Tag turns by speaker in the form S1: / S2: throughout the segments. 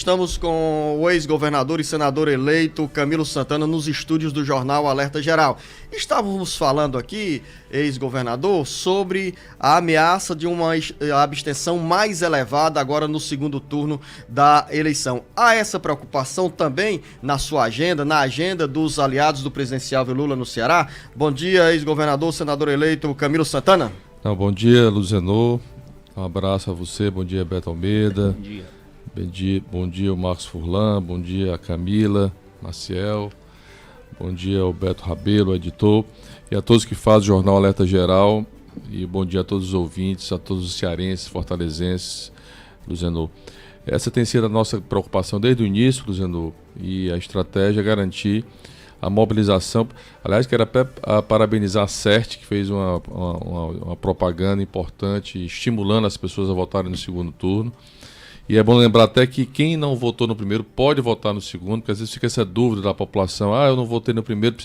S1: Estamos com o ex-governador e senador eleito Camilo Santana nos estúdios do jornal Alerta Geral. Estávamos falando aqui, ex-governador, sobre a ameaça de uma abstenção mais elevada agora no segundo turno da eleição. Há essa preocupação também na sua agenda, na agenda dos aliados do presidenciável Lula no Ceará? Bom dia, ex-governador, senador eleito Camilo Santana.
S2: Bom dia, Luzenor. Um abraço a você, bom dia, Beto Almeida.
S3: Bom dia.
S2: Bom dia, o Marcos Furlan, bom dia a Camila, Maciel, bom dia ao Beto Rabelo, editor, e a todos que fazem o Jornal Alerta Geral, e bom dia a todos os ouvintes, a todos os cearenses, fortalezenses, Luzenor. Essa tem sido a nossa preocupação desde o início, Luzenor, e a estratégia é garantir a mobilização. Aliás, quero até parabenizar a CERT, que fez uma propaganda importante, estimulando as pessoas a votarem no segundo turno. E é bom lembrar até que quem não votou no primeiro pode votar no segundo, porque às vezes fica essa dúvida da população: eu não votei no primeiro,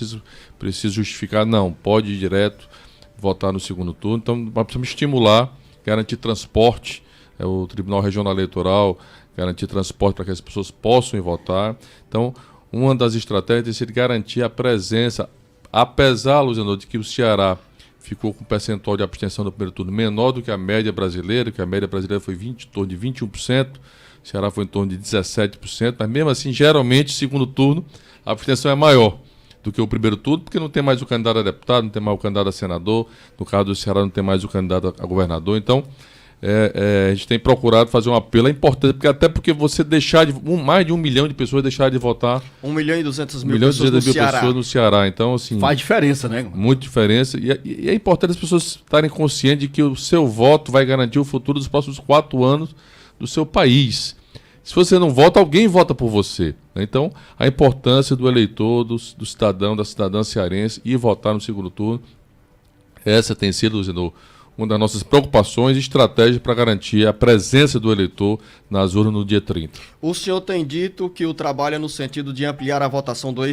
S2: preciso justificar. Não, pode ir direto votar no segundo turno. Então, nós precisamos estimular, garantir transporte, o Tribunal Regional Eleitoral, garantir transporte para que as pessoas possam ir votar. Então, uma das estratégias tem sido garantir a presença, apesar, Luzenor, de que o Ceará ficou com um percentual de abstenção no primeiro turno menor do que a média brasileira, que a média brasileira foi em torno de 21%, o Ceará foi em torno de 17%, mas mesmo assim, geralmente, segundo turno, a abstenção é maior do que o primeiro turno, porque não tem mais o candidato a deputado, não tem mais o candidato a senador, no caso do Ceará não tem mais o candidato a governador. Então, a gente tem procurado fazer um apelo. É importante, porque você deixar mais de 1 milhão de pessoas deixar de votar.
S1: 1.200.000
S2: pessoas no Ceará. Então, assim,
S3: faz diferença, né?
S2: Muita diferença. E é importante as pessoas estarem conscientes de que o seu voto vai garantir o futuro dos próximos 4 anos do seu país. Se você não vota, alguém vota por você. Então, a importância do eleitor, do cidadão, da cidadã cearense ir votar no segundo turno. Essa tem sido, Luzenor, uma das nossas preocupações e estratégias para garantir a presença do eleitor nas urnas no dia 30.
S1: O senhor tem dito que o trabalho é no sentido de ampliar a votação do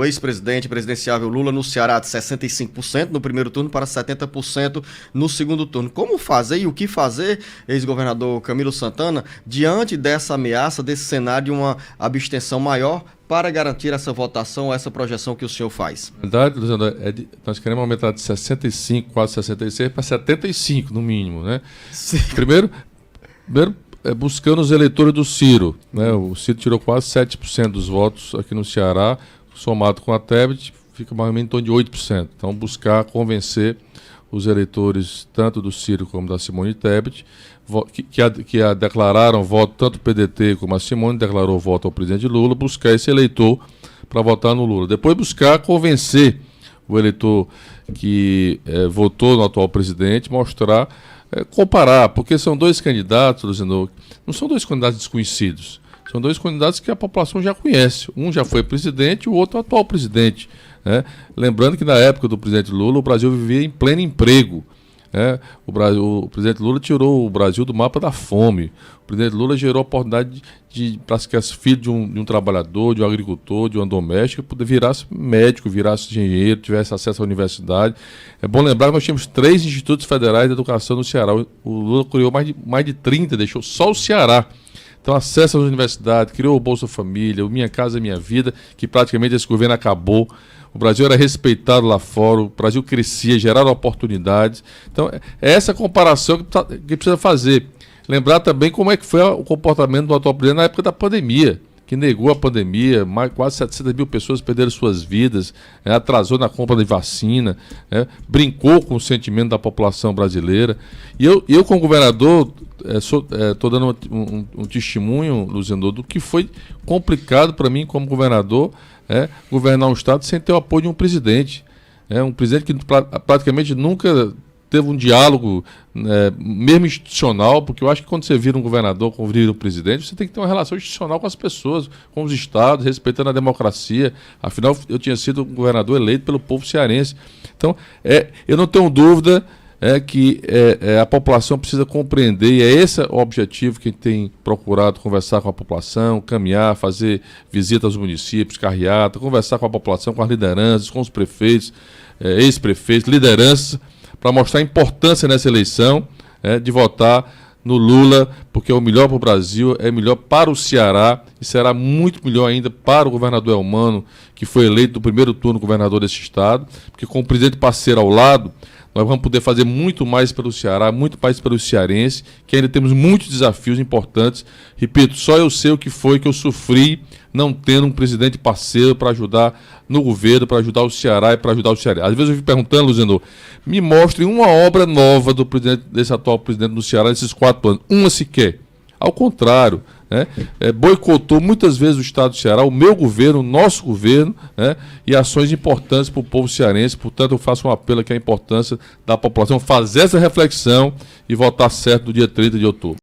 S1: ex-presidente presidenciável Lula no Ceará de 65% no primeiro turno para 70% no segundo turno. Como fazer e o que fazer, ex-governador Camilo Santana, diante dessa ameaça, desse cenário de uma abstenção maior, para garantir essa votação, essa projeção que o senhor faz?
S2: Na verdade, Luciano, nós queremos aumentar de 65, quase 66, para 75, no mínimo, né? Primeiro buscando os eleitores do Ciro, né? O Ciro tirou quase 7% dos votos aqui no Ceará, somado com a Tebet, fica mais ou menos em torno de 8%. Então, buscar convencer os eleitores, tanto do Ciro como da Simone Tebet, que declararam voto, tanto o PDT como a Simone declarou voto ao presidente Lula, buscar esse eleitor para votar no Lula. Depois buscar convencer o eleitor que votou no atual presidente, mostrar, comparar, porque são dois candidatos, Luciano, não são dois candidatos desconhecidos, são dois candidatos que a população já conhece. Um já foi presidente, o outro é o atual presidente. Lembrando que na época do presidente Lula, o Brasil vivia em pleno emprego. O presidente Lula tirou o Brasil do mapa da fome. O presidente Lula gerou a oportunidade para que os filhos de um trabalhador, de um agricultor, de uma doméstica, virasse médico, virasse engenheiro, tivesse acesso à universidade. É bom lembrar que nós tínhamos 3 institutos federais de educação no Ceará. O Lula criou mais de 30, deixou só o Ceará. Então, acesso às universidades, criou o Bolsa Família, o Minha Casa Minha Vida, que praticamente esse governo acabou. O Brasil era respeitado lá fora, o Brasil crescia, gerava oportunidades. Então, é essa comparação que precisa fazer. Lembrar também como é que foi o comportamento do atual presidente na época da pandemia, que negou a pandemia, quase 700 mil pessoas perderam suas vidas, atrasou na compra de vacina, brincou com o sentimento da população brasileira. E eu como governador, estou dando um testemunho, Luciano, do que foi complicado para mim como governador, governar um estado sem ter o apoio de um presidente. Um presidente que praticamente nunca teve um diálogo, mesmo institucional, porque eu acho que quando você vira um governador, quando vira um presidente, você tem que ter uma relação institucional com as pessoas, com os estados, respeitando a democracia. Afinal, eu tinha sido um governador eleito pelo povo cearense. Então, eu não tenho dúvida que a população precisa compreender, e é esse o objetivo que a gente tem procurado conversar com a população, caminhar, fazer visita aos municípios, carreata, conversar com a população, com as lideranças, com os prefeitos, ex-prefeitos, lideranças, para mostrar a importância nessa eleição de votar no Lula, porque é o melhor para o Brasil, é melhor para o Ceará e será muito melhor ainda para o governador Elmano, que foi eleito no primeiro turno governador desse estado, porque com o presidente parceiro ao lado, nós vamos poder fazer muito mais pelo Ceará, muito mais pelo cearense, que ainda temos muitos desafios importantes. Repito, só eu sei o que foi que eu sofri não tendo um presidente parceiro para ajudar no governo, para ajudar o Ceará e para ajudar o Ceará. Às vezes eu fico perguntando, Luziano, me mostre uma obra nova do presidente, desse atual presidente do Ceará nesses 4 anos. Uma sequer. Ao contrário, né? Boicotou muitas vezes o estado do Ceará, o meu governo, o nosso governo, né? E ações importantes para o povo cearense. Portanto, eu faço um apelo aqui à importância da população fazer essa reflexão e votar certo no dia 30 de outubro.